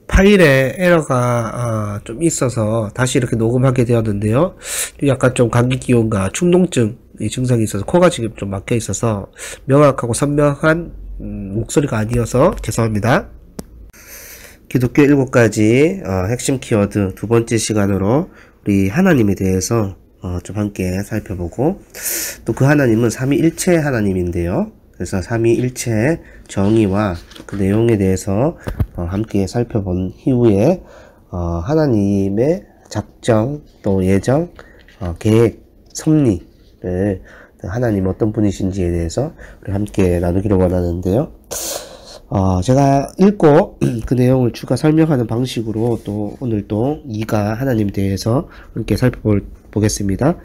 파일에 에러가 좀 있어서 다시 이렇게 녹음하게 되었는데요. 약간 좀 감기 기운과 충농증 이 증상이 있어서 코가 지금 좀 막혀 있어서 명확하고 선명한 목소리가 아니어서 죄송합니다. 기독교 7가지 핵심 키워드 두 번째 시간으로 우리 하나님에 대해서 좀 함께 살펴보고, 또 그 하나님은 삼위일체 하나님인데요. 그래서 삼위일체의 정의와 그 내용에 대해서 함께 살펴본 이후에 하나님의 작정, 또 예정, 계획, 섭리를 하나님 어떤 분이신지에 대해서 우리 함께 나누기를 원하는데요. 제가 읽고 그 내용을 추가 설명하는 방식으로 또 오늘 또 2가 하나님에 대해서 함께 살펴보겠습니다.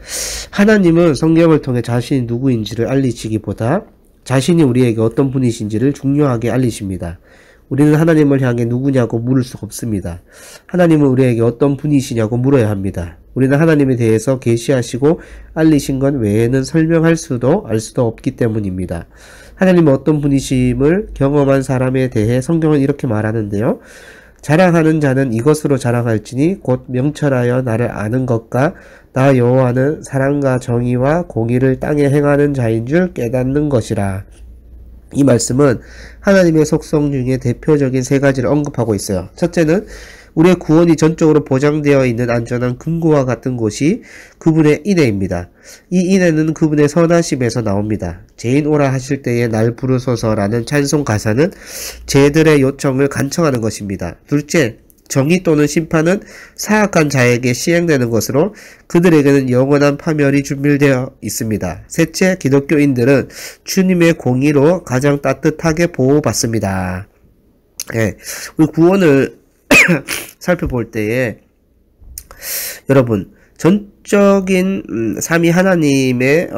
하나님은 성경을 통해 자신이 누구인지를 알리시기보다 자신이 우리에게 어떤 분이신지를 중요하게 알리십니다. 우리는 하나님을 향해 누구냐고 물을 수가 없습니다. 하나님은 우리에게 어떤 분이시냐고 물어야 합니다. 우리는 하나님에 대해서 계시하시고 알리신 것 외에는 설명할 수도 알 수도 없기 때문입니다. 하나님은 어떤 분이심을 경험한 사람에 대해 성경은 이렇게 말하는데요. 자랑하는 자는 이것으로 자랑할지니 곧 명철하여 나를 아는 것과 나 여호와는 사랑과 정의와 공의를 땅에 행하는 자인 줄 깨닫는 것이라. 이 말씀은 하나님의 속성 중에 대표적인 3가지를 언급하고 있어요. 첫째는 우리의 구원이 전적으로 보장되어 있는 안전한 금고와 같은 곳이 그분의 인애입니다. 이 인애는 그분의 선하심에서 나옵니다. 죄인 오라 하실 때에 날 부르소서라는 찬송 가사는 죄들의 요청을 간청하는 것입니다. 둘째, 정의 또는 심판은 사악한 자에게 시행되는 것으로 그들에게는 영원한 파멸이 준비되어 있습니다. 셋째, 기독교인들은 주님의 공의로 가장 따뜻하게 보호받습니다. 우리 구원을 살펴볼 때에 여러분 전적인 삼위 하나님의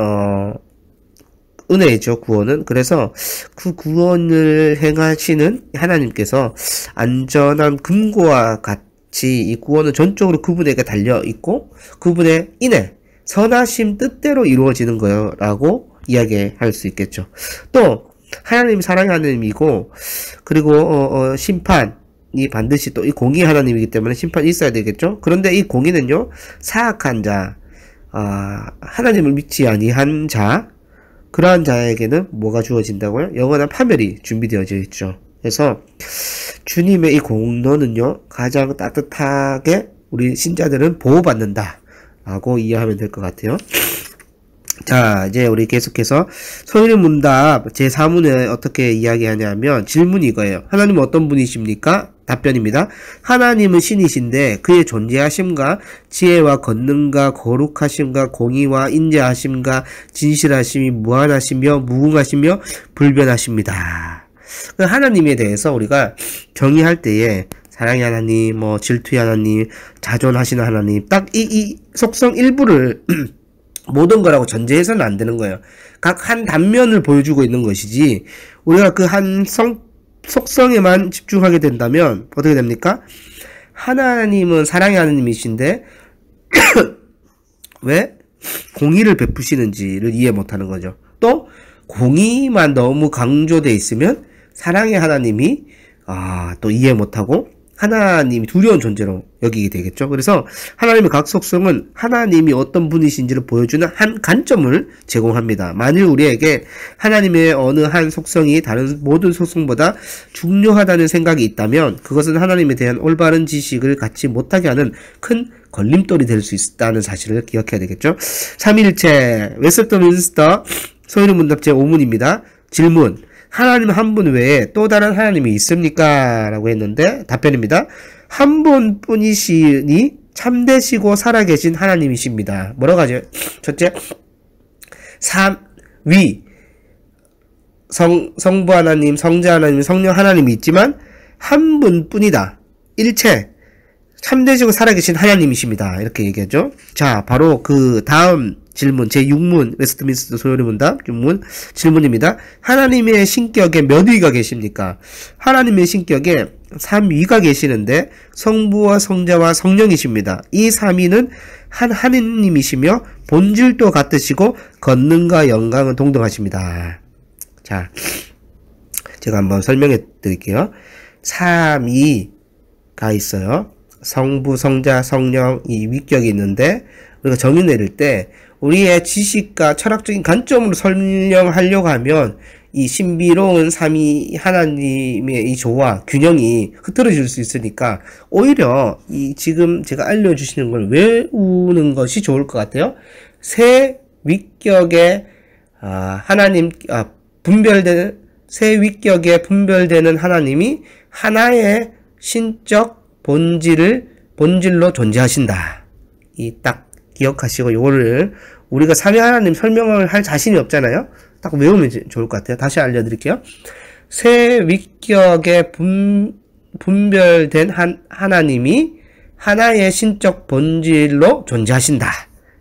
은혜죠, 구원은. 그래서 그 구원을 행하시는 하나님께서 안전한 금고와 같이 이 구원은 전적으로 그분에게 달려있고 그분의 인애, 선하심 뜻대로 이루어지는 거라고 이야기할 수 있겠죠. 또 하나님이 사랑의 하나님이고, 그리고 심판이 반드시 또 이 공의 하나님이기 때문에 심판이 있어야 되겠죠. 그런데 이 공의는요, 사악한 자, 하나님을 믿지 아니한 자, 그러한 자에게는 뭐가 주어진다고요? 영원한 파멸이 준비되어져 있죠. 그래서 주님의 이 공로는요, 가장 따뜻하게 우리 신자들은 보호받는다 라고 이해하면 될 것 같아요. 자, 이제 우리 계속해서 서유리문답 제4문에 어떻게 이야기하냐면 질문이 이거예요. 하나님은 어떤 분이십니까? 답변입니다. 하나님은 신이신데 그의 존재하심과 지혜와 권능과 거룩하심과 공의와 인자하심과 진실하심이 무한하시며 무궁하시며 불변하십니다. 하나님에 대해서 우리가 정의할 때에 사랑의 하나님, 질투의 하나님, 자존하시는 하나님, 딱 이 속성 일부를 모든 거라고 전제해서는 안 되는 거예요. 각 한 단면을 보여주고 있는 것이지, 우리가 그 한 속성에만 집중하게 된다면 어떻게 됩니까? 하나님은 사랑의 하나님이신데 왜 공의를 베푸시는지를 이해 못하는 거죠. 또 공의만 너무 강조되어 있으면 사랑의 하나님이 또 이해 못하고 하나님이 두려운 존재로 여기게 되겠죠. 그래서 하나님의 각 속성은 하나님이 어떤 분이신지를 보여주는 한 관점을 제공합니다. 만일 우리에게 하나님의 어느 한 속성이 다른 모든 속성보다 중요하다는 생각이 있다면 그것은 하나님에 대한 올바른 지식을 갖지 못하게 하는 큰 걸림돌이 될 수 있다는 사실을 기억해야 되겠죠. 삼위일체 웨스트민스터 서유리문답 제5문입니다. 질문: 하나님 한 분 외에 또 다른 하나님이 있습니까? 라고 했는데 답변입니다. 한 분뿐이시니 참되시고 살아계신 하나님이십니다. 뭐라고 하죠? 첫째, 삼위, 성부 하나님, 성자 하나님, 성령 하나님이 있지만 한 분뿐이다. 일체, 참되시고 살아계신 하나님이십니다. 이렇게 얘기하죠. 자, 바로 그 다음 질문, 제6문, 웨스트민스터 서유리문답 6문 질문입니다. 하나님의 신격에 몇 위가 계십니까? 하나님의 신격에 3위가 계시는데 성부와 성자와 성령이십니다. 이 3위는 한 하나님이시며 본질도 같으시고 권능과 영광은 동등하십니다. 자, 제가 한번 설명해 드릴게요. 3위 위격가 있어요. 성부, 성자, 성령 이 위격이 있는데 우리가 정의 내릴 때 우리의 지식과 철학적인 관점으로 설명하려고 하면 이 신비로운 삼위 하나님의 이 조화, 균형이 흐트러질 수 있으니까 오히려 이 지금 제가 알려주시는 걸 외우는 것이 좋을 것 같아요. 세 위격의 하나님, 분별되는, 세 위격에 분별되는 하나님이 하나의 신적 본질로 존재하신다. 이 딱 기억하시고 요거를 우리가 삼위 하나님 설명을 할 자신이 없잖아요. 딱 외우면 좋을 것 같아요. 다시 알려드릴게요. 세 위격에 분별된 하나님이 하나의 신적 본질로 존재하신다.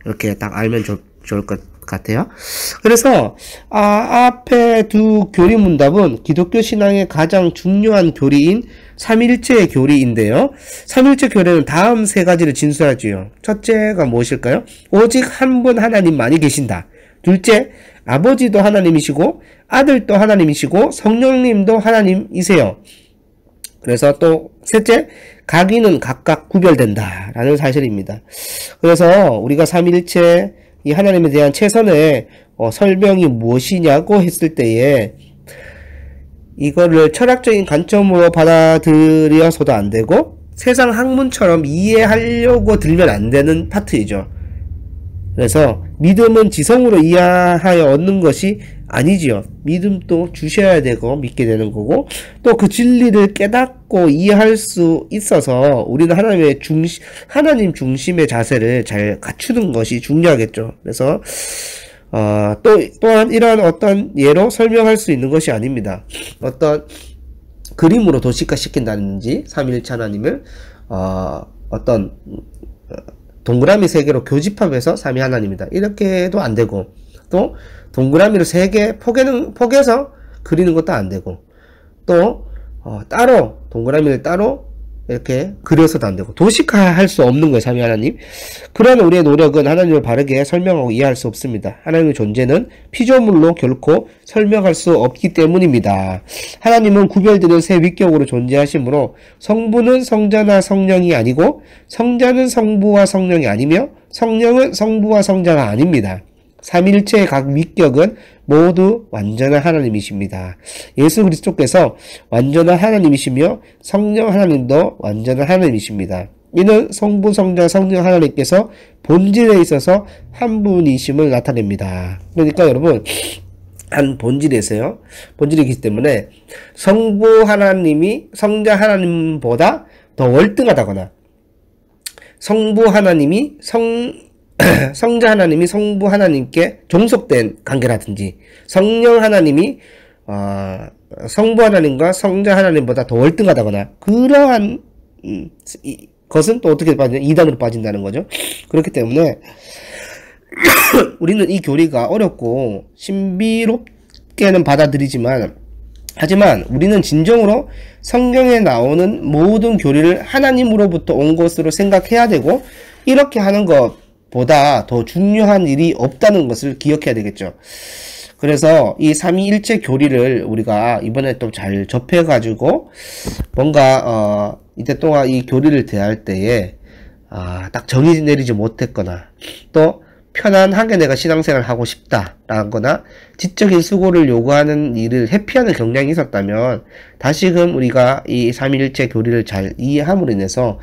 이렇게 딱 알면 좋을 것 같아요. 그래서 앞에 두 교리 문답은 기독교 신앙의 가장 중요한 교리인 삼일체 교리인데요. 삼일체 교리는 다음 세 가지를 진술하지요. 첫째가 무엇일까요? 오직 한 분 하나님만이 계신다. 둘째, 아버지도 하나님이시고 아들도 하나님이시고 성령님도 하나님이세요. 그래서 또 셋째, 각인은 각각 구별된다 라는 사실입니다. 그래서 우리가 삼일체 이 하나님에 대한 최선의 설명이 무엇이냐고 했을 때에 이거를 철학적인 관점으로 받아들여서도 안 되고 세상 학문처럼 이해하려고 들면 안 되는 파트이죠. 그래서 믿음은 지성으로 이해하여 얻는 것이 아니지요. 믿음도 주셔야 되고 믿게 되는 거고 또 그 진리를 깨닫고 이해할 수 있어서 우리는 하나님 중심의 자세를 잘 갖추는 것이 중요하겠죠. 그래서 또한 이러한 어떤 예로 설명할 수 있는 것이 아닙니다. 어떤 그림으로 도식화시킨다든지 삼위일체 하나님을 어떤 동그라미 3개로 교집합해서 삼위 하나님이다 이렇게 해도 안 되고 또 동그라미를 3개 포개서 그리는 것도 안 되고 또 따로 동그라미를 따로 이렇게 그려서도 안 되고 도식화할 수 없는 거예요. 삼위 하나님. 그러나 우리의 노력은 하나님을 바르게 설명하고 이해할 수 없습니다. 하나님의 존재는 피조물로 결코 설명할 수 없기 때문입니다. 하나님은 구별되는 세 위격으로 존재하시므로 성부는 성자나 성령이 아니고 성자는 성부와 성령이 아니며 성령은 성부와 성자가 아닙니다. 삼일체의 각 위격은 모두 완전한 하나님이십니다. 예수 그리스도께서 완전한 하나님이시며 성령 하나님도 완전한 하나님이십니다. 이는 성부, 성자, 성령 하나님께서 본질에 있어서 한 분이심을 나타냅니다. 그러니까 여러분 한 본질이 있어요. 본질이기 때문에 성부 하나님이 성자 하나님보다 더 월등하다거나 성부 하나님이 성자 하나님이 성부 하나님께 종속된 관계라든지 성령 하나님이 성부 하나님과 성자 하나님보다 더 월등하다거나 그러한 것은 또 어떻게 빠지냐? 이단으로 빠진다는 거죠. 그렇기 때문에 우리는 이 교리가 어렵고 신비롭게는 받아들이지만 하지만 우리는 진정으로 성경에 나오는 모든 교리를 하나님으로부터 온 것으로 생각해야 되고 이렇게 하는 것보다 더 중요한 일이 없다는 것을 기억해야 되겠죠. 그래서 이 삼위일체 교리를 우리가 이번에 또 잘 접해가지고 뭔가 이때 동안 이 교리를 대할 때에 딱 정의 내리지 못했거나 또 편안하게 내가 신앙생활을 하고 싶다라거나 지적인 수고를 요구하는 일을 회피하는 경향이 있었다면 다시금 우리가 이 삼위일체 교리를 잘 이해함으로 인해서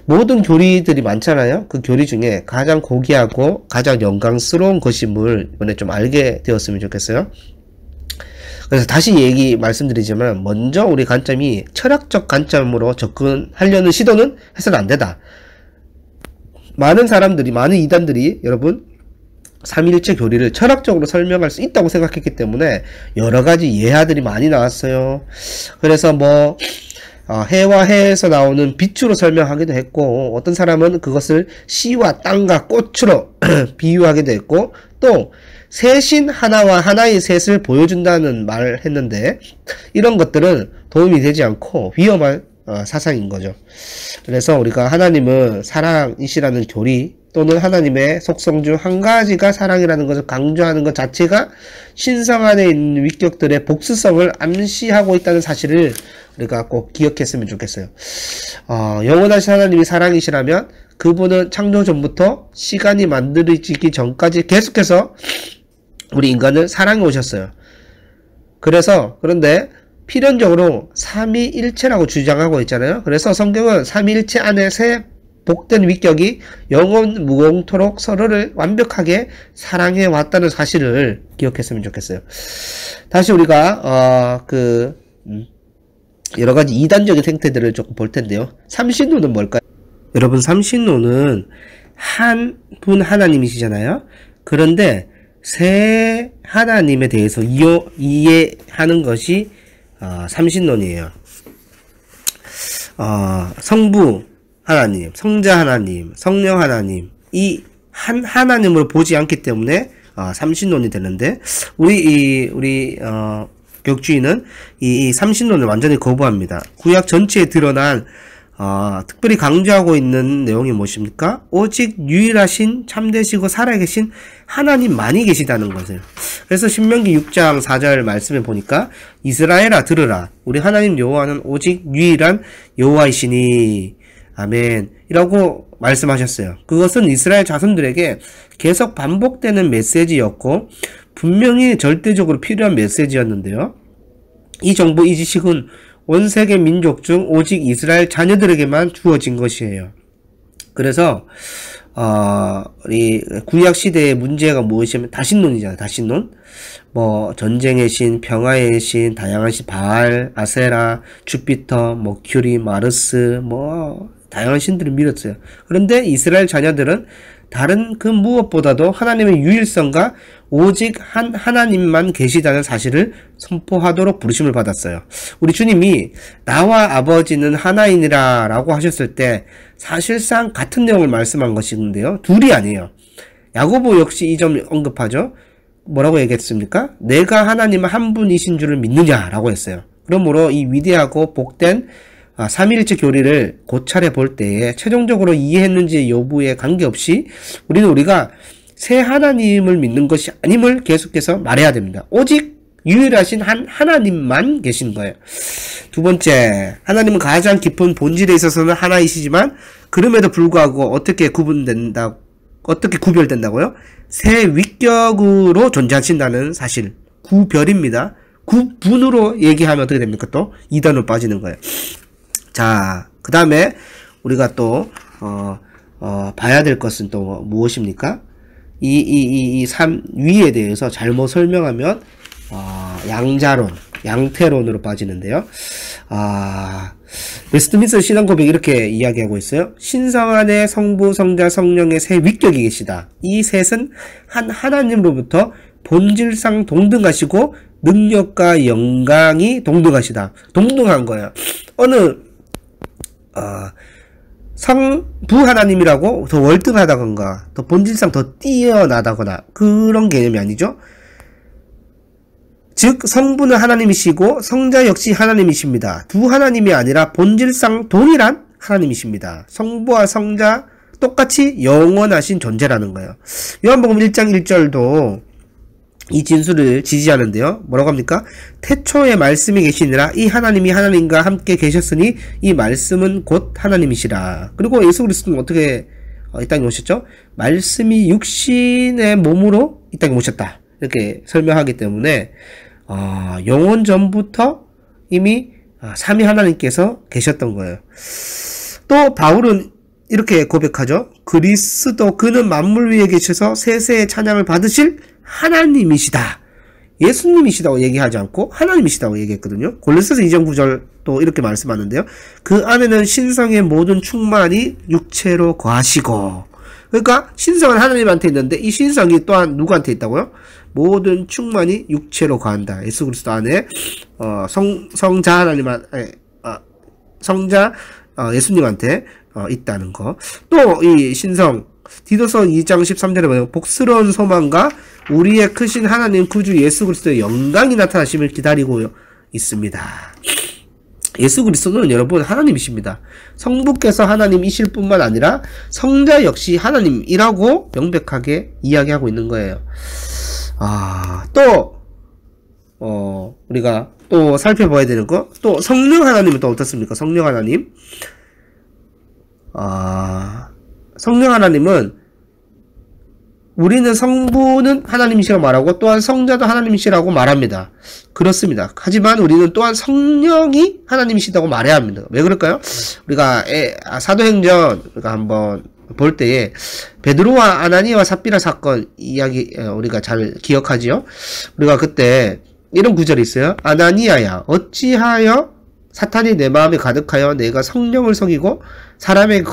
모든 교리들이 많잖아요. 그 교리 중에 가장 고귀하고 가장 영광스러운 것임을 이번에 좀 알게 되었으면 좋겠어요. 그래서 다시 말씀드리지만 먼저 우리 관점이 철학적 관점으로 접근하려는 시도는 해서는 안 되다. 많은 이단들이 여러분 삼위일체 교리를 철학적으로 설명할 수 있다고 생각했기 때문에 여러가지 예화들이 많이 나왔어요. 그래서 해와 해에서 나오는 빛으로 설명하기도 했고 어떤 사람은 그것을 씨와 땅과 꽃으로 비유하기도 했고 또 셋인 하나와 하나의 셋을 보여준다는 말을 했는데 이런 것들은 도움이 되지 않고 위험한 사상인 거죠. 그래서 우리가 하나님은 사랑이시라는 교리 또는 하나님의 속성 중 한 가지가 사랑이라는 것을 강조하는 것 자체가 신성 안에 있는 위격들의 복수성을 암시하고 있다는 사실을 우리가 꼭 기억했으면 좋겠어요. 영원하신 하나님이 사랑이시라면 그분은 창조 전부터 시간이 만들어지기 전까지 계속해서 우리 인간을 사랑해 오셨어요. 그런데 필연적으로 삼위일체라고 주장하고 있잖아요. 그래서 성경은 삼위일체 안에 세 복된 위격이 영원 무공토록 서로를 완벽하게 사랑해 왔다는 사실을 기억했으면 좋겠어요. 다시 우리가 여러 가지 이단적인 생태들을 조금 볼 텐데요. 삼신론은 뭘까요? 여러분, 삼신론은 한 분 하나님이시잖아요. 그런데 세 하나님에 대해서 이해하는 것이 삼신론이에요. 성부 하나님, 성자 하나님, 성령 하나님, 이 한 하나님으로 보지 않기 때문에 삼신론이 되는데, 우리 격주인은 이 삼신론을 완전히 거부합니다. 구약 전체에 드러난 특별히 강조하고 있는 내용이 무엇입니까? 오직 유일하신 참되시고 살아계신 하나님만이 계시다는 것을. 그래서 신명기 6장 4절 말씀에 보니까 이스라엘아 들으라, 우리 하나님 여호와는 오직 유일한 여호와이시니 아멘 이라고 말씀하셨어요. 그것은 이스라엘 자손들에게 계속 반복되는 메시지였고 분명히 절대적으로 필요한 메시지였는데요. 이 정보, 이 지식은 온 세계 민족 중 오직 이스라엘 자녀들에게만 주어진 것이에요. 그래서 이 구약 시대의 문제가 무엇이냐면 다신론이잖아요. 다신론. 전쟁의 신, 평화의 신, 다양한 신, 바알, 아세라, 주피터, 머큐리, 마르스, 다양한 신들을 믿었어요. 그런데 이스라엘 자녀들은 다른 그 무엇보다도 하나님의 유일성과 오직 한 하나님만 계시다는 사실을 선포하도록 부르심을 받았어요. 우리 주님이 나와 아버지는 하나이니라 라고 하셨을 때 사실상 같은 내용을 말씀한 것인데요. 둘이 아니에요. 야고보 역시 이 점을 언급하죠. 뭐라고 얘기했습니까? 내가 하나님 한 분이신 줄을 믿느냐라고 했어요. 그러므로 이 위대하고 복된 삼위일체 교리를 고찰해 볼 때에 최종적으로 이해했는지 여부에 관계없이 우리가 새 하나님을 믿는 것이 아님을 계속해서 말해야 됩니다. 오직 유일하신 한 하나님만 계신 거예요. 두 번째, 하나님은 가장 깊은 본질에 있어서는 하나이시지만 그럼에도 불구하고 어떻게 구별된다고요? 새 위격으로 존재하신다는 사실. 구별입니다. 구분으로 얘기하면 어떻게 됩니까? 또 이단으로 빠지는 거예요. 자, 그 다음에 우리가 또 봐야 될 것은 또 무엇입니까? 이 삼위에 대해서 잘못 설명하면 양자론, 양태론으로 빠지는데요. 웨스트민스터 신앙고백 이렇게 이야기하고 있어요. 신성 안에 성부, 성자, 성령의 세 위격이 계시다. 이 셋은 한 하나님으로부터 본질상 동등하시고 능력과 영광이 동등하시다. 동등한 거예요. 어느 성부 하나님이라고 더 월등하다거나 더 본질상 더 뛰어나다거나 그런 개념이 아니죠. 즉 성부는 하나님이시고 성자 역시 하나님이십니다. 두 하나님이 아니라 본질상 동일한 하나님이십니다. 성부와 성자 똑같이 영원하신 존재라는 거예요. 요한복음 1장 1절도 이 진술을 지지하는데요. 뭐라고 합니까? 태초에 말씀이 계시니라 이 하나님이 하나님과 함께 계셨으니 이 말씀은 곧 하나님이시라. 그리고 예수 그리스도는 어떻게 이 땅에 오셨죠? 말씀이 육신의 몸으로 이 땅에 오셨다. 이렇게 설명하기 때문에 영원 전부터 이미 삼위 하나님께서 계셨던 거예요. 또 바울은 이렇게 고백하죠. 그리스도 그는 만물 위에 계셔서 세세의 찬양을 받으실 하나님이시다. 예수님이시다고 얘기하지 않고 하나님이시다고 얘기했거든요. 골로새서 2장 9절 또 이렇게 말씀하는데요. 그 안에는 신성의 모든 충만이 육체로 거하시고, 그러니까 신성은 하나님한테 있는데 이 신성이 또한 누구한테 있다고요? 모든 충만이 육체로 거한다. 예수 그리스도 안에 성자 하나님한테 성자 예수님한테 있다는 거. 또 이 신성 디도서 2장 13절에 보면 복스러운 소망과 우리의 크신 하나님 구주 예수 그리스도의 영광이 나타나심을 기다리고 있습니다. 예수 그리스도는 여러분 하나님이십니다. 성부께서 하나님이실 뿐만 아니라 성자 역시 하나님이라고 명백하게 이야기하고 있는 거예요. 또 우리가 또 살펴봐야 되는 거, 또 성령 하나님은 또 어떻습니까? 성령 하나님. 성령 하나님은 우리는 성부는 하나님이시라고 말하고 또한 성자도 하나님이시라고 말합니다. 그렇습니다. 하지만 우리는 또한 성령이 하나님이시다고 말해야 합니다. 왜 그럴까요? 우리가 사도행전 우리가 한번 볼 때에 베드로와 아나니아와 삽비라 사건 이야기 우리가 잘 기억하지요? 우리가 그때 이런 구절이 있어요. 아나니아야 어찌하여 사탄이 내 마음에 가득하여 내가 성령을 속이고 사람에게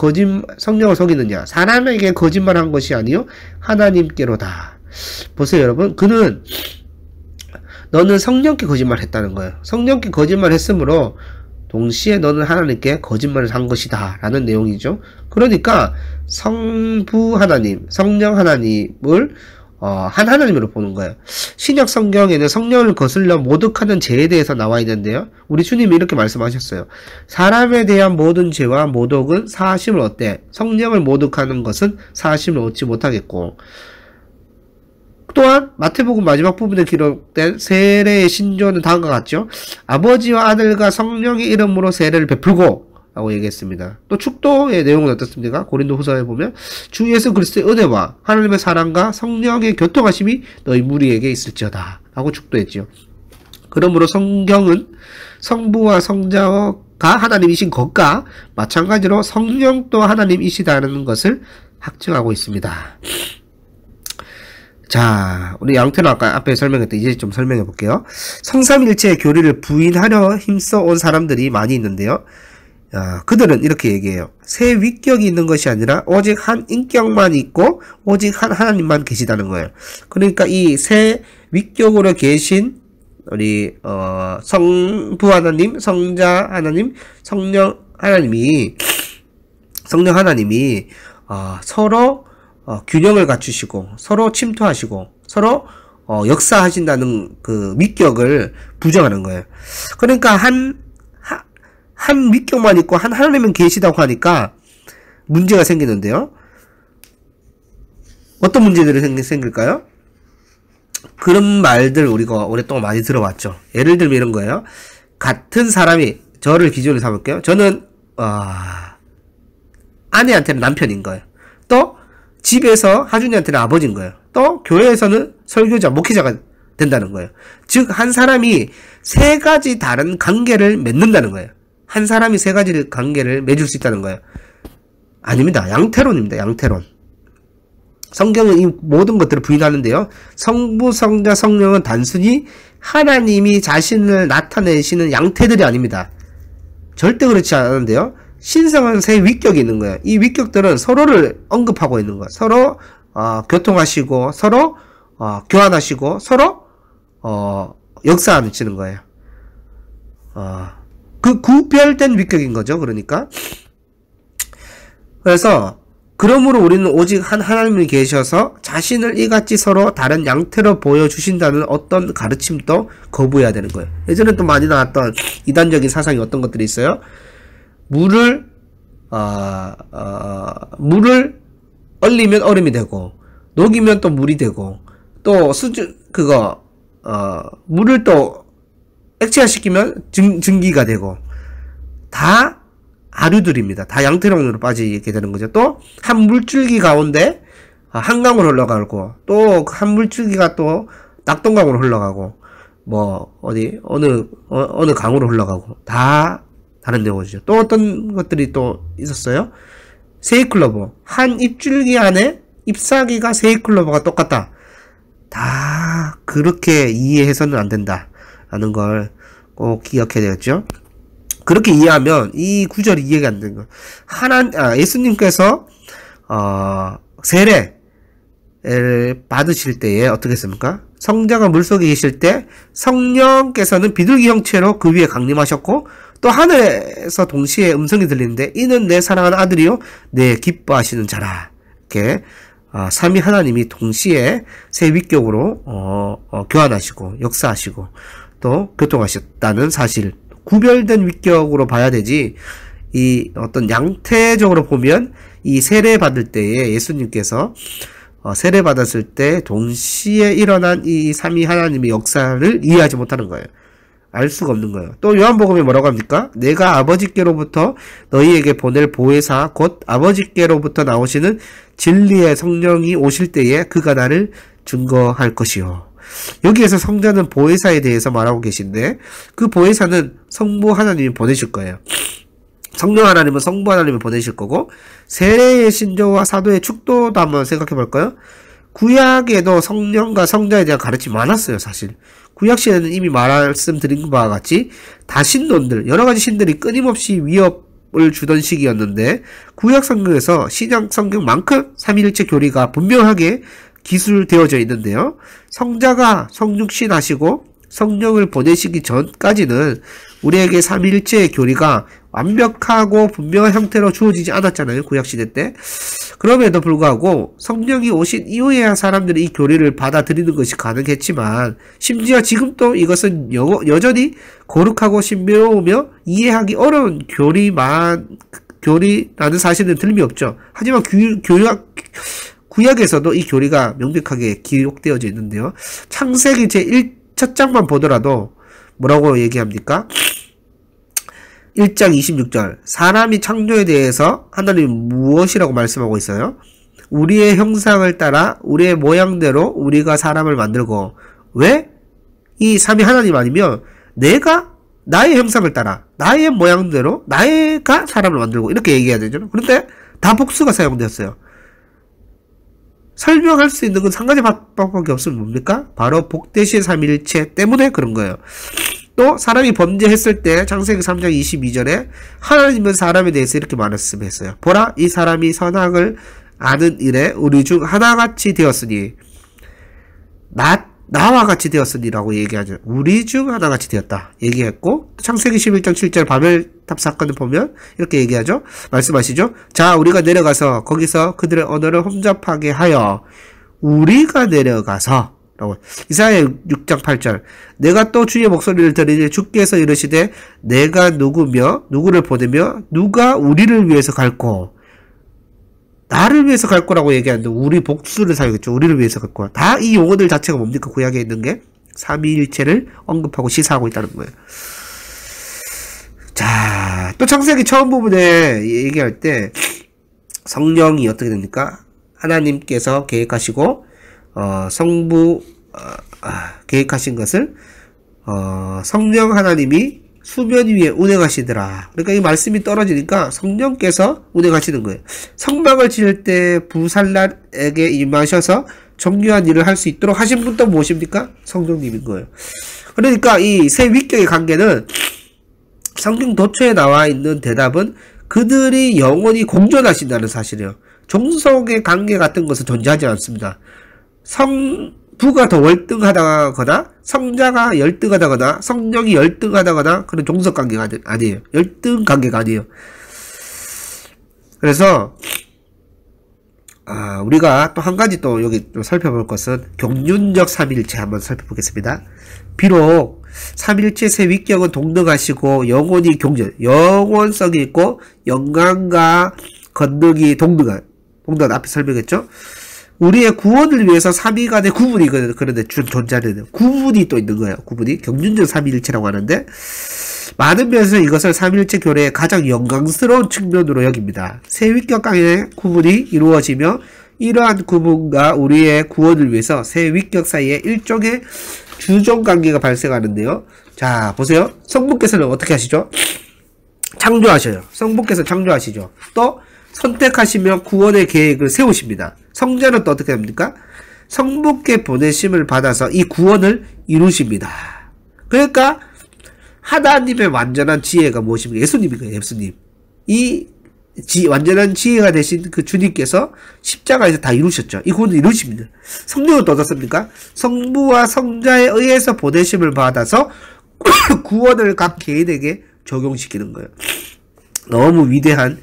성령을 속이느냐. 사람에게 거짓말한 것이 아니요 하나님께로다. 보세요 여러분. 너는 성령께 거짓말했다는 거예요. 성령께 거짓말했으므로 동시에 너는 하나님께 거짓말을 한 것이다 라는 내용이죠. 그러니까 성부 하나님, 성령 하나님을 한 하나님으로 보는 거예요. 신약 성경에는 성령을 거슬려 모독하는 죄에 대해서 나와 있는데요. 우리 주님이 이렇게 말씀하셨어요. 사람에 대한 모든 죄와 모독은 사하심을 얻되 성령을 모독하는 것은 사하심을 얻지 못하겠고, 또한 마태복음 마지막 부분에 기록된 세례의 신조는 다음과 같죠. 아버지와 아들과 성령의 이름으로 세례를 베풀고 라고 얘기했습니다. 또 축도의 내용은 어떻습니까? 고린도후서에 보면 주 예수 그리스도의 은혜와 하나님의 사랑과 성령의 교통하심이 너희 무리에게 있을지어다 라고 축도했지요. 그러므로 성경은 성부와 성자가 하나님이신 것과 마찬가지로 성령도 하나님이시다는 것을 확증하고 있습니다. 자, 우리 양태는 아까 앞에 설명했던 이제 좀 설명해 볼게요. 성삼일체의 교리를 부인하려 힘써 온 사람들이 많이 있는데요. 그들은 이렇게 얘기해요. 세 위격이 있는 것이 아니라 오직 한 인격만 있고 오직 한 하나님만 계시다는 거예요. 그러니까 이 세 위격으로 계신 우리 성부 하나님, 성자 하나님, 성령 하나님이 서로 균형을 갖추시고 서로 침투하시고 서로 역사하신다는 그 위격을 부정하는 거예요. 그러니까 한 위격만 있고 한 하나님은 계시다고 하니까 문제가 생기는데요. 어떤 문제들이 생길까요? 그런 말들 우리가 오랫동안 많이 들어왔죠. 예를 들면 이런 거예요. 같은 사람이, 저를 기준으로 삼을게요. 저는 아내한테는 남편인 거예요. 또 집에서 하준이한테는 아버지인 거예요. 또 교회에서는 설교자, 목회자가 된다는 거예요. 즉 한 사람이 세 가지 다른 관계를 맺는다는 거예요. 한 사람이 세 가지 관계를 맺을 수 있다는 거예요. 아닙니다. 양태론입니다. 양태론. 성경은 이 모든 것들을 부인하는데요. 성부, 성자, 성령은 단순히 하나님이 자신을 나타내시는 양태들이 아닙니다. 절대 그렇지 않은데요. 신성한 세 위격이 있는 거예요. 이 위격들은 서로를 언급하고 있는 거예요. 서로 교통하시고 서로 교환하시고 서로 역사하시는 거예요. 그 구별된 위격인 거죠. 그러니까 그래서 그러므로 우리는 오직 한 하나님이 계셔서 자신을 이같이 서로 다른 양태로 보여주신다는 어떤 가르침도 거부해야 되는 거예요. 예전에 또 많이 나왔던 이단적인 사상이 어떤 것들이 있어요. 물을 얼리면 얼음이 되고 녹이면 또 물이 되고 또 물을 또 액체화시키면 증기가 되고 다 아류들입니다. 다 양태론으로 빠지게 되는 거죠. 또 한 물줄기 가운데 한강으로 흘러가고 또 한 물줄기가 또 낙동강으로 흘러가고 어느 강으로 흘러가고 다 다른 내용이죠. 또 어떤 것들이 또 있었어요. 세이클로버, 한 잎줄기 안에 잎사귀가 세이클로버가 똑같다. 다 그렇게 이해해서는 안 된다 라는 걸 꼭 기억해야 되겠죠. 그렇게 이해하면 이 구절이 이해가 안 되는 거예요. 예수님께서 세례를 받으실 때에 어떻게 했습니까? 성자가 물속에 계실 때 성령께서는 비둘기 형체로 그 위에 강림하셨고 또 하늘에서 동시에 음성이 들리는데 이는 내 사랑하는 아들이요 내 기뻐하시는 자라. 이렇게 삼위 하나님이 동시에 세 위격으로 교환하시고 역사하시고 또 교통하셨다는 사실 구별된 위격으로 봐야 되지, 이 어떤 양태적으로 보면 이 세례 받을 때에 예수님께서 세례 받았을 때 동시에 일어난 이 삼위 하나님의 역사를 이해하지 못하는 거예요. 알 수가 없는 거예요. 또 요한복음에 뭐라고 합니까? 내가 아버지께로부터 너희에게 보낼 보혜사 곧 아버지께로부터 나오시는 진리의 성령이 오실 때에 그가 나를 증거할 것이요. 여기에서 성자는 보혜사에 대해서 말하고 계신데, 그 보혜사는 성부 하나님이 보내실 거예요. 성령 하나님은 성부 하나님을 보내실 거고, 세례의 신조와 사도의 축도도 한번 생각해 볼까요? 구약에도 성령과 성자에 대한 가르침이 많았어요, 사실. 구약 시대는 이미 말씀드린 바와 같이 다신론들, 여러 가지 신들이 끊임없이 위협을 주던 시기였는데, 구약 성경에서 신약 성경만큼 삼위일체 교리가 분명하게 기술되어져 있는데요. 성자가 성육신 하시고 성령을 보내시기 전까지는 우리에게 삼위일체의 교리가 완벽하고 분명한 형태로 주어지지 않았잖아요, 구약시대 때. 그럼에도 불구하고 성령이 오신 이후에야 사람들이 이 교리를 받아들이는 것이 가능했지만, 심지어 지금도 이것은 여전히 거룩하고 신비로우며 이해하기 어려운 교리라는 사실은 틀림없죠. 하지만 구약에서도 이 교리가 명백하게 기록되어져 있는데요. 창세기 제1장만 보더라도 뭐라고 얘기합니까? 1장 26절. 사람이 창조에 대해서 하나님이 무엇이라고 말씀하고 있어요? 우리의 형상을 따라 우리의 모양대로 우리가 사람을 만들고. 왜? 이 삼위 하나님 아니면 내가 나의 형상을 따라 나의 모양대로 내가 사람을 만들고, 이렇게 얘기해야 되죠. 그런데 다 복수가 사용되었어요. 설명할 수 있는 건 한 가지 방법밖에 없으면 뭡니까? 바로 복되신 삼위일체 때문에 그런 거예요. 또 사람이 범죄했을 때 창세기 3장 22절에 하나님은 사람에 대해서 이렇게 말씀했어요. 보라, 이 사람이 선악을 아는 일에 우리 중 하나같이 되었으니, 나와 같이 되었으니라고 얘기하죠. 우리 중 하나같이 되었다 얘기했고, 창세기 11장 7절 바벨탑 사건을 보면 이렇게 얘기하죠. 말씀하시죠. 자, 우리가 내려가서 거기서 그들의 언어를 혼잡하게 하여 우리가 내려가서 라고. 이사야 6장 8절. 내가 또 주의 목소리를 들으니 주께서 이르시되 내가 누구며 누구를 보내며 누가 우리를 위해서 갈고. 나를 위해서 갈 거라고 얘기하는데 우리 복수를 사용했죠. 우리를 위해서 갈 거야. 다 이 용어들 자체가 뭡니까? 구약에 있는 게 삼위일체를 언급하고 시사하고 있다는 거예요. 자, 또 창세기 처음 부분에 얘기할 때 성령이 어떻게 됩니까? 하나님께서 계획하시고 성부 계획하신 것을 성령 하나님이 수면 위에 운행하시더라. 그러니까 이 말씀이 떨어지니까 성령께서 운행하시는 거예요. 성막을 지을 때 부살란에게 임하셔서 정교한 일을 할 수 있도록 하신 분도 무엇입니까? 성령님인 거예요. 그러니까 이 세 위격의 관계는 성경 도처에 나와 있는 대답은 그들이 영원히 공존하신다는 사실이에요. 종속의 관계 같은 것은 존재하지 않습니다. 성부가 더 월등하다거나 성자가 열등하다거나 성령이 열등하다거나 그런 종속 관계가 아니에요. 열등 관계가 아니에요. 그래서 우리가 또 한 가지 또 여기 또 살펴볼 것은 경륜적 삼위일체 한번 살펴보겠습니다. 비록 삼위일체 세 위격은 동등하시고 영원히 경전, 영원성이 있고 영광과 권능이 동등한 앞에 설명했죠. 우리의 구원을 위해서 삼위간의 구분이 그런데 존재하는 구분이 또 있는 거예요. 구분이 경륜적 삼위일체라고 하는데, 많은 면에서 이것을 삼위일체 교례의 가장 영광스러운 측면으로 여깁니다. 세 위격 간의 구분이 이루어지며 이러한 구분과 우리의 구원을 위해서 세 위격 사이에 일종의 주종 관계가 발생하는데요. 자, 보세요. 성부께서는 어떻게 하시죠? 창조하셔요. 성부께서 창조하시죠. 또 선택하시며 구원의 계획을 세우십니다. 성자는 또 어떻게 합니까? 성부께 보내심을 받아서 이 구원을 이루십니다. 그러니까 하나님의 완전한 지혜가 무엇입니까? 예수님이에요. 예수님. 이 완전한 지혜가 되신 그 주님께서 십자가에서 다 이루셨죠. 이 구원을 이루십니다. 성령은 또 어떻습니까? 성부와 성자에 의해서 보내심을 받아서 구원을 각 개인에게 적용시키는 거예요. 너무 위대한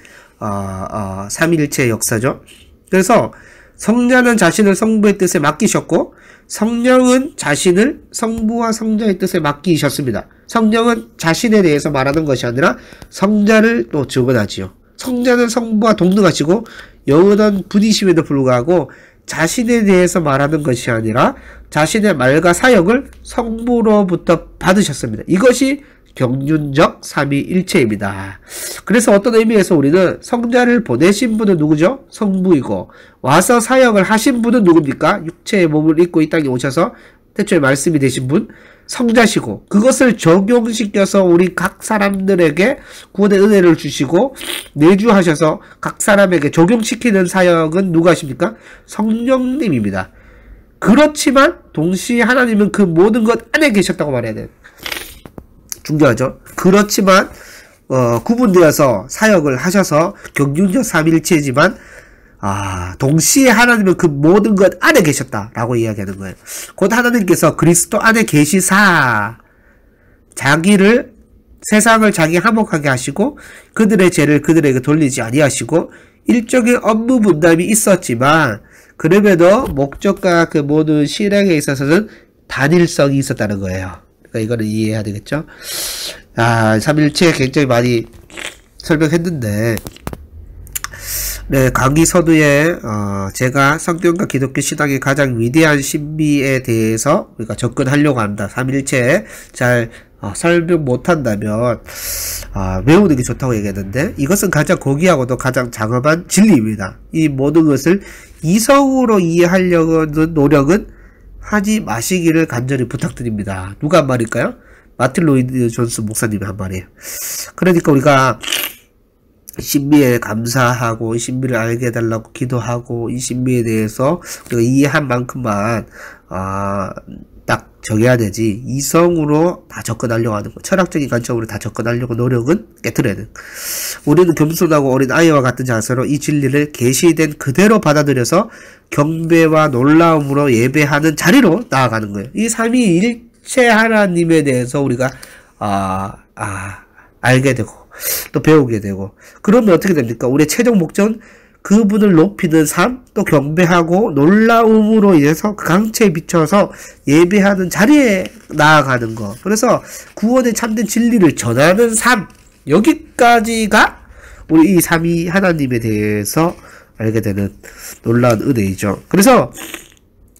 삼위일체의 역사죠. 그래서 성자는 자신을 성부의 뜻에 맡기셨고 성령은 자신을 성부와 성자의 뜻에 맡기셨습니다. 성령은 자신에 대해서 말하는 것이 아니라 성자를 또 증언하지요. 성자는 성부와 동등하시고 영원한 분이심에도 불구하고 자신에 대해서 말하는 것이 아니라 자신의 말과 사역을 성부로부터 받으셨습니다. 이것이 경륜적 삼위일체입니다. 그래서 어떤 의미에서 우리는 성자를 보내신 분은 누구죠? 성부이고 와서 사역을 하신 분은 누굽니까? 육체의 몸을 입고 이 땅에 오셔서 태초에 말씀이 되신 분 성자시고 그것을 적용시켜서 우리 각 사람들에게 구원의 은혜를 주시고 내주하셔서 각 사람에게 적용시키는 사역은 누가 하십니까? 성령님입니다. 그렇지만 동시에 하나님은 그 모든 것 안에 계셨다고 말해야 돼요. 중요하죠. 그렇지만 구분되어서 사역을 하셔서 경륜적 삼일체지만 동시에 하나님은 그 모든 것 안에 계셨다라고 이야기하는 거예요. 곧 하나님께서 그리스도 안에 계시사 자기를 세상을 자기 화목하게 하시고 그들의 죄를 그들에게 돌리지 아니하시고 일종의 업무 분담이 있었지만 그럼에도 목적과 그 모든 실행에 있어서는 단일성이 있었다는 거예요. 그러니까 이거는 이해해야 되겠죠. 삼일체 굉장히 많이 설명했는데 네, 강의 서두에 제가 성경과 기독교 신앙의 가장 위대한 신비에 대해서 우리가 접근하려고 한다. 삼일체에 잘 설명 못한다면 외우는 게 좋다고 얘기했는데 이것은 가장 고귀하고도 가장 장엄한 진리입니다. 이 모든 것을 이성으로 이해하려는 노력은 하지 마시기를 간절히 부탁드립니다. 누가 한 말일까요? 마틴 로이드 존스 목사님이 한 말이에요. 그러니까 우리가 신비에 감사하고 이 신비를 알게 해달라고 기도하고 이 신비에 대해서 우리가 이해한 만큼만 딱 정해야 되지 이성으로 다 접근하려고 하는 거 철학적인 관점으로 다 접근하려고 노력은 깨트려야 돼. 우리는 겸손하고 어린 아이와 같은 자세로 이 진리를 계시된 그대로 받아들여서 경배와 놀라움으로 예배하는 자리로 나아가는 거예요. 이 삼위일체 하나님에 대해서 우리가 알게 되고 또 배우게 되고 그러면 어떻게 됩니까? 우리의 최종 목적은 그분을 높이는 삶, 또 경배하고 놀라움으로 인해서 그 강체에 비춰서 예배하는 자리에 나아가는 거. 그래서 구원의 참된 진리를 전하는 삶, 여기까지가 우리 이 삼위 하나님에 대해서 알게 되는 놀라운 은혜이죠. 그래서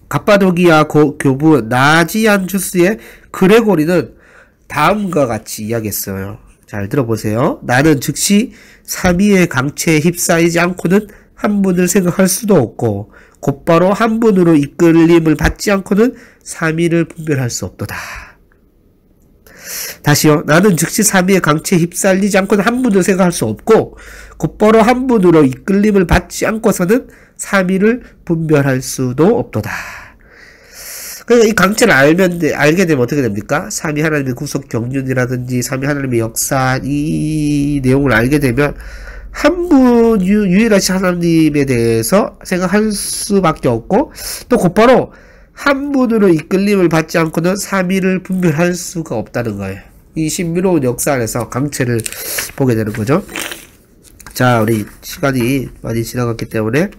갑바도기아 교부 나지안주스의 그레고리는 다음과 같이 이야기했어요. 잘 들어보세요. 나는 즉시 삼위의 강체에 휩싸이지 않고는 한 분을 생각할 수도 없고 곧바로 한 분으로 이끌림을 받지 않고는 삼위를 분별할 수 없도다. 다시요. 나는 즉시 삼위의 강체에 휩쓸리지 않고는 한 분을 생각할 수 없고 곧바로 한 분으로 이끌림을 받지 않고서는 삼위를 분별할 수도 없도다. 그러니까 이 강체를 알게 되면 어떻게 됩니까? 삼위 하나님의 구속 경륜이라든지 삼위 하나님의 역사 이 내용을 알게 되면 한 분 유일하신 하나님에 대해서 생각할 수밖에 없고 또 곧바로 한 분으로 이끌림을 받지 않고는 삼위를 분별할 수가 없다는 거예요. 이 신비로운 역사 안에서 강체를 보게 되는 거죠. 자, 우리 시간이 많이 지나갔기 때문에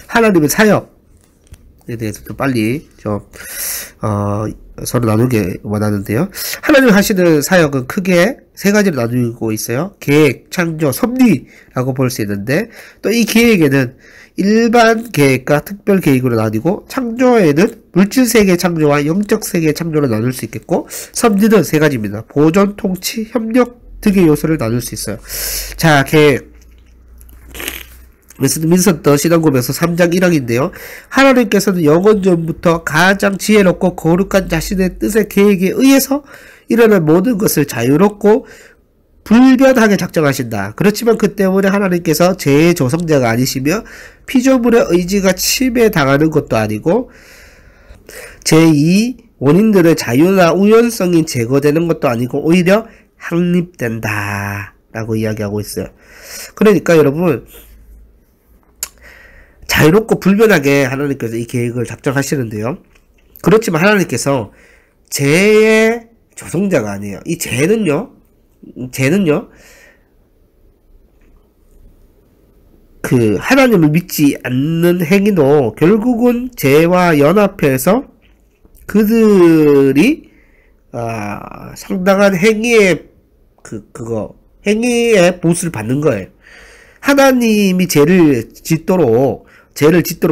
하나님의 사역에 대해서 좀 빨리 좀 서로 나누게 원하는데요. 하나님 하시는 사역은 크게 세 가지로 나누고 있어요. 계획, 창조, 섭리라고 볼 수 있는데 또 이 계획에는 일반 계획과 특별 계획으로 나뉘고 창조에는 물질세계 창조와 영적세계 창조로 나눌 수 있겠고 섭리는 세 가지입니다. 보존, 통치, 협력 등의 요소를 나눌 수 있어요. 자, 계획. 웨스트민스터 신앙고백서 3장 1항인데요. 하나님께서는 영원전부터 가장 지혜롭고 거룩한 자신의 뜻의 계획에 의해서 일어난 모든 것을 자유롭고 불변하게 작정하신다. 그렇지만 그 때문에 하나님께서 죄의 조성자가 아니시며 피조물의 의지가 침해당하는 것도 아니고 제2 원인들의 자유나 우연성이 제거되는 것도 아니고 오히려 확립된다 라고 이야기하고 있어요. 그러니까 여러분 자유롭고 불변하게 하나님께서 이 계획을 작정하시는데요. 그렇지만 하나님께서 죄의 조성자가 아니에요. 이 죄는요, 그 그 하나님을 믿지 않는 행위도 결국은 죄와 연합해서 그들이 상당한 행위의 행위의 보수를 받는 거예요. 하나님이 죄를 짓도록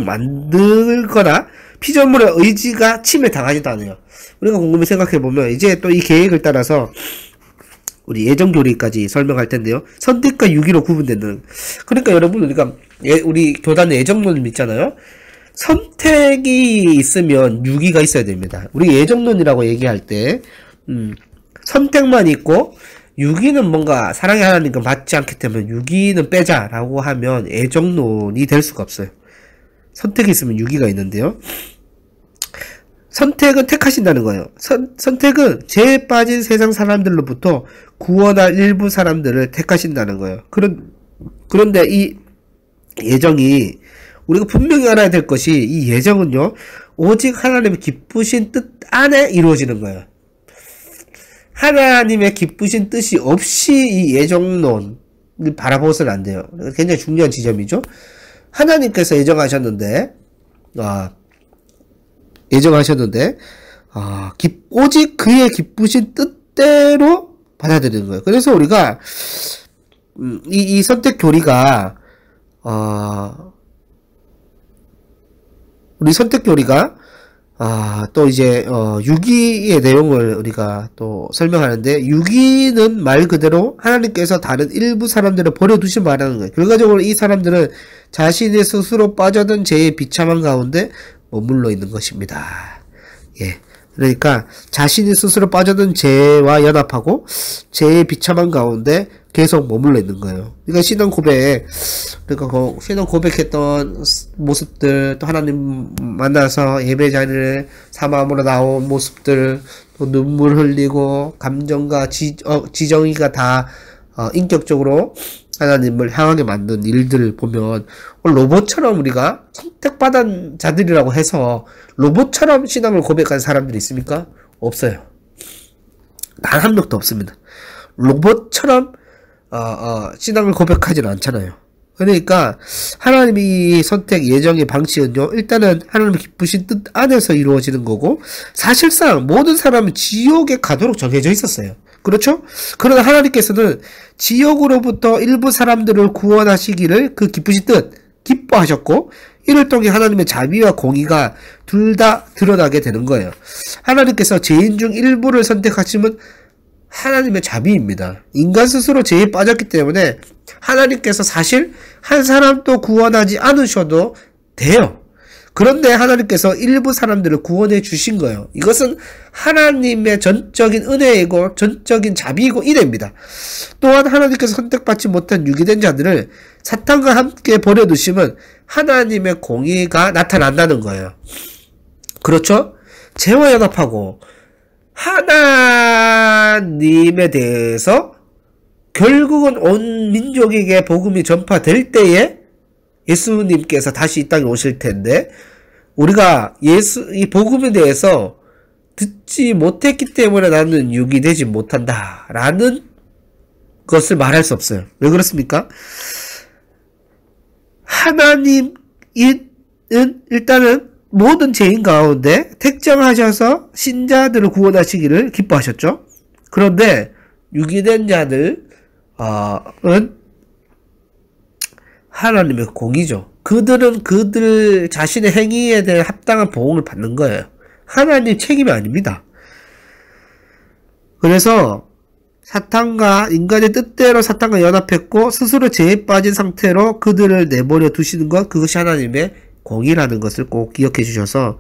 만들거나 피조물의 의지가 침해당하지도 않아요. 우리가 곰곰이 생각해보면 이제 또 이 계획을 따라서 우리 예정교리까지 설명할 텐데요. 선택과 유기로 구분되는. 그러니까 여러분, 우리 교단의 예정론을 믿잖아요. 선택이 있으면 유기가 있어야 됩니다. 우리 예정론이라고 얘기할 때 선택만 있고 유기는 뭔가 사랑의 하나님과 맞지 않기 때문에 유기는 빼자라고 하면 예정론이 될 수가 없어요. 선택이 있으면 유기가 있는데요. 선택은 택하신다는 거예요. 선택은 죄에 빠진 세상 사람들로부터 구원할 일부 사람들을 택하신다는 거예요. 그런데 이 예정이 우리가 분명히 알아야 될 것이, 이 예정은요, 오직 하나님의 기쁘신 뜻 안에 이루어지는 거예요. 하나님의 기쁘신 뜻이 없이 이 예정론을 바라보서는 안 돼요. 굉장히 중요한 지점이죠. 하나님께서 예정하셨는데 오직 그의 기쁘신 뜻대로 받아들이는 거예요. 그래서 우리가 이 선택 교리가 우리 선택 교리가 또 이제 유기의 내용을 우리가 또 설명하는데, 유기는 말 그대로 하나님께서 다른 일부 사람들을 버려두신 말하는 거예요. 결과적으로 이 사람들은 자신의 스스로 빠져든 죄의 비참한 가운데 머물러 있는 것입니다. 예. 그러니까 자신이 스스로 빠져든 죄와 연합하고 죄의 비참한 가운데 계속 머물러 있는 거예요. 그러니까 신앙 고백했던 모습들, 또 하나님 만나서 예배 자리를 사모함으로 나온 모습들, 또 눈물 흘리고 감정과 지정의가 다 인격적으로 하나님을 향하게 만든 일들을 보면 로봇처럼 우리가 선택받은 자들이라고 해서 로봇처럼 신앙을 고백한 사람들이 있습니까? 없어요. 단 한 명도 없습니다. 로봇처럼 신앙을 고백하지는 않잖아요. 그러니까 하나님이 선택 예정의 방식은요, 일단은 하나님의 기쁘신 뜻 안에서 이루어지는 거고, 사실상 모든 사람은 지옥에 가도록 정해져 있었어요. 그렇죠? 그러나 하나님께서는 지옥으로부터 일부 사람들을 구원하시기를 그 기쁘신 뜻 기뻐하셨고, 이를 통해 하나님의 자비와 공의가 둘 다 드러나게 되는 거예요. 하나님께서 죄인 중 일부를 선택하시면 하나님의 자비입니다. 인간 스스로 죄에 빠졌기 때문에 하나님께서 사실 한 사람도 구원하지 않으셔도 돼요. 그런데 하나님께서 일부 사람들을 구원해 주신 거예요. 이것은 하나님의 전적인 은혜이고 전적인 자비이고 이래입니다. 또한 하나님께서 선택받지 못한 유기된 자들을 사탄과 함께 버려두시면 하나님의 공의가 나타난다는 거예요. 그렇죠? 죄와 연합하고 하나님에 대해서 결국은 온 민족에게 복음이 전파될 때에 예수님께서 다시 이 땅에 오실 텐데, 우리가 이 복음에 대해서 듣지 못했기 때문에 나는 유기되지 못한다 라는 것을 말할 수 없어요. 왜 그렇습니까? 하나님은 일단은 모든 죄인 가운데 택정하셔서 신자들을 구원하시기를 기뻐하셨죠. 그런데 유기된 자들은 하나님의 공의죠. 그들은 그들 자신의 행위에 대해 합당한 보응을 받는 거예요. 하나님 책임이 아닙니다. 그래서 사탄과 인간의 뜻대로 사탄과 연합했고 스스로 죄에 빠진 상태로 그들을 내버려 두시는 것, 그것이 하나님의 공의라는 것을 꼭 기억해 주셔서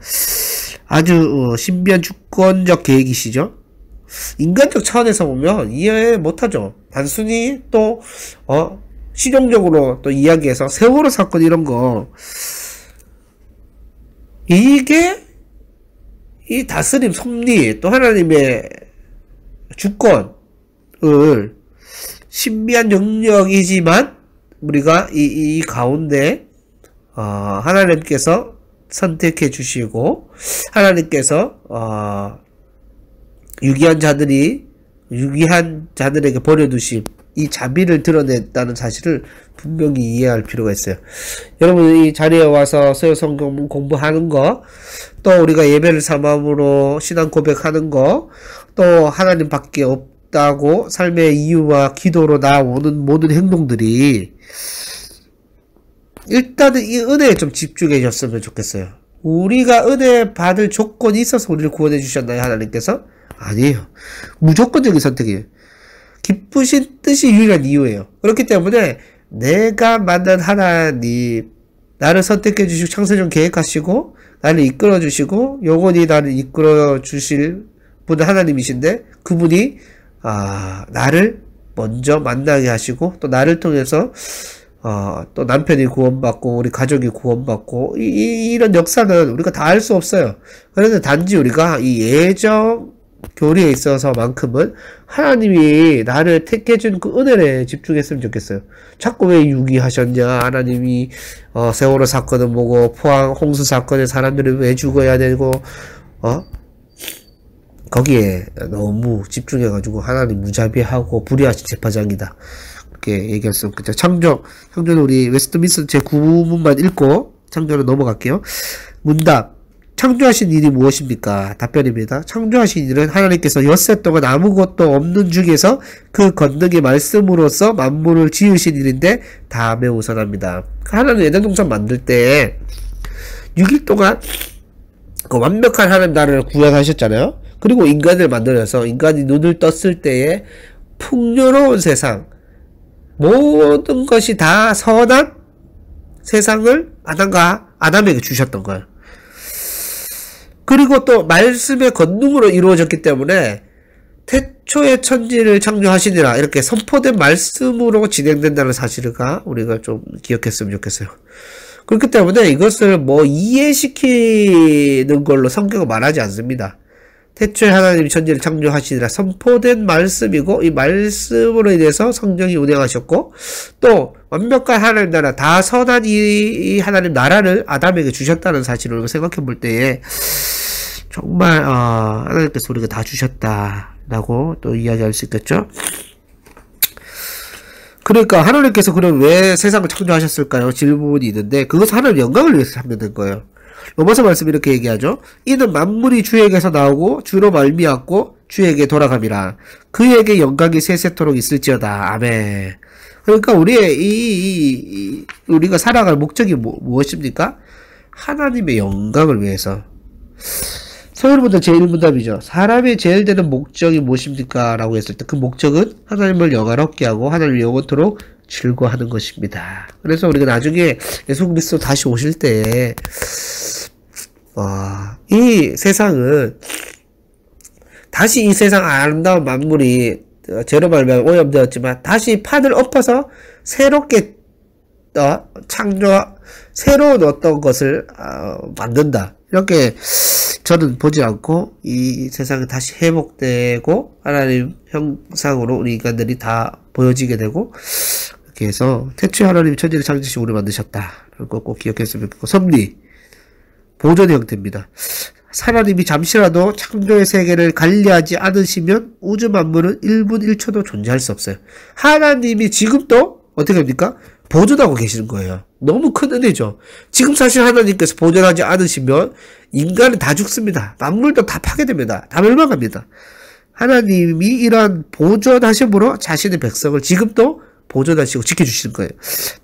아주 신비한 주권적 계획이시죠. 인간적 차원에서 보면 이해 못하죠. 단순히 또 실용적으로 또 이야기해서 세월호 사건 이런 거, 이게 이 다스림 섭리 또 하나님의 주권을 신비한 영역이지만 우리가 이 가운데 하나님께서 선택해 주시고 하나님께서 유기한 자들에게 버려두심, 이 자비를 드러냈다는 사실을 분명히 이해할 필요가 있어요. 여러분 이 자리에 와서 서요 성경 공부하는 거, 또 우리가 예배를 삼음으로 신앙 고백하는 거, 또 하나님밖에 없다고 삶의 이유와 기도로 나오는 모든 행동들이 일단은 이 은혜에 좀 집중해 줬으면 좋겠어요. 우리가 은혜 받을 조건이 있어서 우리를 구원해 주셨나요, 하나님께서? 아니에요. 무조건적인 선택이에요. 기쁘신 뜻이 유일한 이유예요. 그렇기 때문에 내가 만난 하나님, 나를 선택해 주시고 창세전 계획하시고 나를 이끌어 주시고 영원히 나를 이끌어 주실 분은 하나님이신데, 그분이 나를 먼저 만나게 하시고 또 나를 통해서 또 남편이 구원받고 우리 가족이 구원받고 이런 역사는 우리가 다 알 수 없어요. 그래서 단지 우리가 이 예정 교리에 있어서만큼은 하나님이 나를 택해준 그 은혜에 집중했으면 좋겠어요. 자꾸 왜 유기하셨냐, 하나님이 세월호 사건은 뭐고 포항 홍수 사건에 사람들이 왜 죽어야 되고 거기에 너무 집중해가지고 하나님 무자비하고 불의하신 재판장이다, 그렇게 얘기할 수 없겠죠. 창조는 우리 웨스트민스터 제 9문만 읽고 창조로 넘어갈게요. 문답: 창조하신 일이 무엇입니까? 답변입니다. 창조하신 일은 하나님께서 엿새 동안 아무것도 없는 중에서 그 권능의 말씀으로써 만물을 지으신 일인데 다음에 우선합니다. 하나님 에덴 동산 만들 때 6일 동안 그 완벽한 하나님 나라를 구현하셨잖아요. 그리고 인간을 만들어서 인간이 눈을 떴을 때에 풍요로운 세상, 모든 것이 다 선한 세상을 아담에게 주셨던 거예요. 그리고 또 말씀의 권능으로 이루어졌기 때문에 태초의 천지를 창조하시니라 이렇게 선포된 말씀으로 진행된다는 사실을 우리가 좀 기억했으면 좋겠어요. 그렇기 때문에 이것을 뭐 이해시키는 걸로 성경은 말하지 않습니다. 태초에 하나님이 천지를 창조하시니라 선포된 말씀이고, 이 말씀으로 인해서 성경이 운행하셨고, 또 완벽한 하나님 나라, 다 선한 이 하나님 나라를 아담에게 주셨다는 사실을 우리가 생각해 볼 때에 정말 하나님께서 우리가 다 주셨다라고 또 이야기할 수 있겠죠. 그러니까 하나님께서 그럼 왜 세상을 창조하셨을까요? 질문이 있는데, 그것은 하나님 영광을 위해서 창조된 거예요. 로마서 말씀이 이렇게 얘기하죠. 이는 만물이 주에게서 나오고 주로 말미암고 주에게 돌아감이라. 그에게 영광이 세세토록 있을지어다. 아멘. 그러니까 우리가 살아갈 목적이 무엇입니까? 하나님의 영광을 위해서. 서울부터 제1문답이죠. 사람이 제일 되는 목적이 무엇입니까? 라고 했을 때 그 목적은 하나님을 영화롭게 하고 하나님을 영원토록 즐거워하는 것입니다. 그래서 우리가 나중에 예수 그리스도 다시 오실 때 이 세상은 다시 이 세상 아름다운 만물이 죄로 말미암아 오염되었지만 다시 판을 엎어서 새롭게 새로운 어떤 것을 만든다, 이렇게 저는 보지 않고 이 세상이 다시 회복되고 하나님 형상으로 우리 인간들이 다 보여지게 되고, 이렇게 해서 태초에 하나님이 천지를 창조하시고 우리를 만드셨다, 그걸 꼭 기억했으면 좋겠고, 섭리 보존의 형태입니다. 하나님이 잠시라도 창조의 세계를 관리하지 않으시면 우주 만물은 1분 1초도 존재할 수 없어요. 하나님이 지금도 어떻게 합니까? 보존하고 계시는 거예요. 너무 큰 은혜죠. 지금 사실 하나님께서 보존하지 않으시면 인간은 다 죽습니다. 만물도 다 파괴됩니다. 다 멸망합니다. 하나님이 이러한 보존하심으로 자신의 백성을 지금도 보존하시고 지켜주시는 거예요.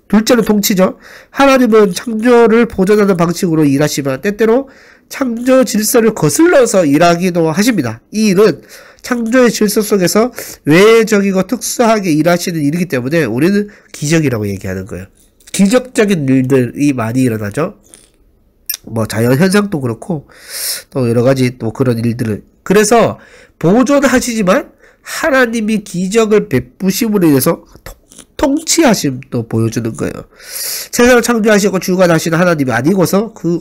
둘째는 통치죠. 하나님은 창조를 보존하는 방식으로 일하시면 때때로 창조 질서를 거슬러서 일하기도 하십니다. 이 일은 창조의 질서 속에서 외적이고 특수하게 일하시는 일이기 때문에 우리는 기적이라고 얘기하는 거예요. 기적적인 일들이 많이 일어나죠. 뭐 자연현상도 그렇고 또 여러가지 또 그런 일들을, 그래서 보존하시지만 하나님이 기적을 베푸심으로 인해서 통치하심도 보여주는 거예요. 세상을 창조하시고 주관하시는 하나님이 아니고서 그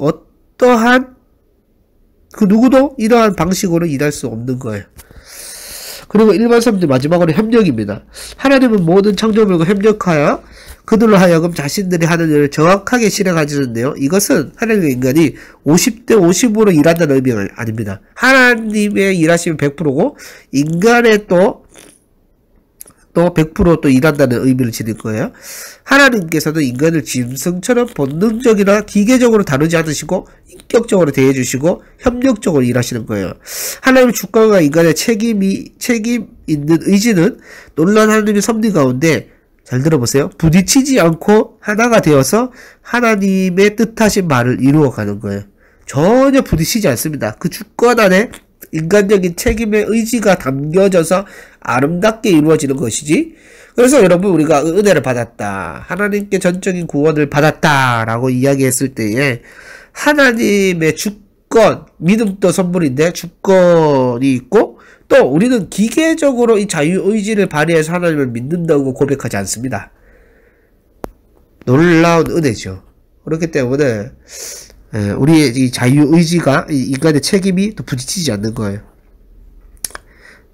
누구도 이러한 방식으로 일할 수 없는 거예요. 그리고 일반 사람들 마지막으로 협력입니다. 하나님은 모든 창조물과 협력하여 그들로 하여금 자신들이 하는 일을 정확하게 실행하시는데요. 이것은 하나님의 인간이 50대 50으로 일한다는 의미가 아닙니다. 하나님의 일하시면 100%고 인간의 또 또 100% 일한다는 의미를 지닌 거예요. 하나님께서는 인간을 짐승처럼 본능적이나 기계적으로 다루지 않으시고 인격적으로 대해주시고 협력적으로 일하시는 거예요. 하나님의 주권과 인간의 책임 있는 의지는 놀라운 하나님의 섭리 가운데 잘 들어보세요. 부딪히지 않고 하나가 되어서 하나님의 뜻하신 말을 이루어가는 거예요. 전혀 부딪히지 않습니다. 그 주권 안에 인간적인 책임의 의지가 담겨져서 아름답게 이루어지는 것이지. 그래서 여러분, 우리가 은혜를 받았다, 하나님께 전적인 구원을 받았다 라고 이야기했을 때에 하나님의 주권, 믿음도 선물인데 주권이 있고, 또 우리는 기계적으로 이 자유의지를 발휘해서 하나님을 믿는다고 고백하지 않습니다. 놀라운 은혜죠. 그렇기 때문에 우리의 이 자유의지가 인간의 책임이 또 부딪히지 않는 거예요.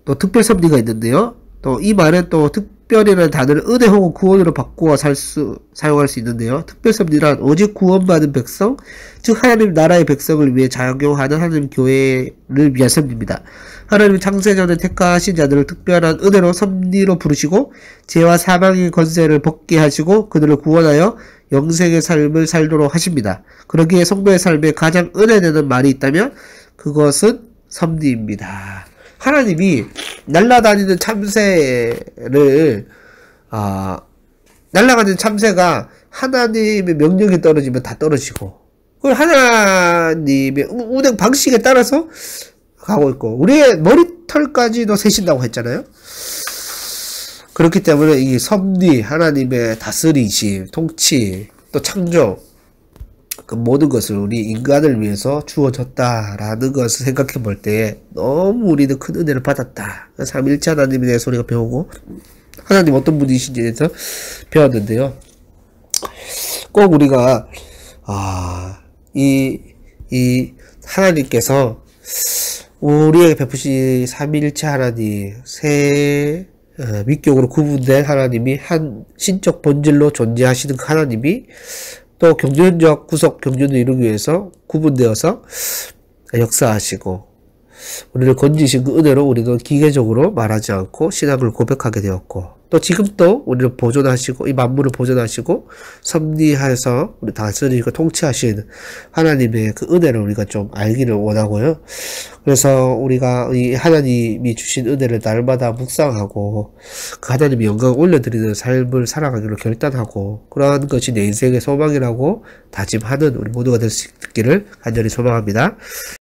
또 특별 섭리가 있는데요. 또 이 말은 또 특별이라는 단어를 은혜 혹은 구원으로 바꾸어 사용할 수 있는데요. 특별 섭리란 오직 구원받은 백성, 즉 하나님 나라의 백성을 위해 작용하는 하나님 교회를 위한 섭리입니다. 하나님 창세전에 택하신 자들을 특별한 은혜로 섭리로 부르시고 죄와 사망의 권세를 벗게 하시고 그들을 구원하여 영생의 삶을 살도록 하십니다. 그러기에 성도의 삶에 가장 은혜되는 말이 있다면 그것은 섭리입니다. 하나님이 날아다니는 참새를 날아가는 참새가 하나님의 명령에 떨어지면 다 떨어지고, 그걸 하나님의 운행 방식에 따라서 가고 있고, 우리의 머리털까지도 세신다고 했잖아요. 그렇기 때문에 이 섭리, 하나님의 다스리심, 통치, 또 창조, 그 모든 것을 우리 인간을 위해서 주어졌다라는 것을 생각해 볼 때 너무 우리는 큰 은혜를 받았다. 삼위일체 하나님에 대해서 우리가 배우고, 하나님 어떤 분이신지에 대해서 배웠는데요. 꼭 우리가 이 하나님께서 우리에게 베푸신 삼위일체 하나님, 세 위격으로 구분된 하나님이 한 신적 본질로 존재하시는 그 하나님이 또 경륜적 구속 경륜을 이루기 위해서 구분되어서 역사하시고 우리를 건지신 그 은혜로 우리는 기계적으로 말하지 않고 신앙을 고백하게 되었고, 또 지금 또 우리를 보존하시고 이 만물을 보존하시고 섭리해서 우리 다스리고 통치하신 하나님의 그 은혜를 우리가 좀 알기를 원하고요. 그래서 우리가 이 하나님이 주신 은혜를 날마다 묵상하고 그 하나님의 영광을 올려드리는 삶을 살아가기로 결단하고, 그러한 것이 내 인생의 소망이라고 다짐하는 우리 모두가 될 수 있기를 간절히 소망합니다.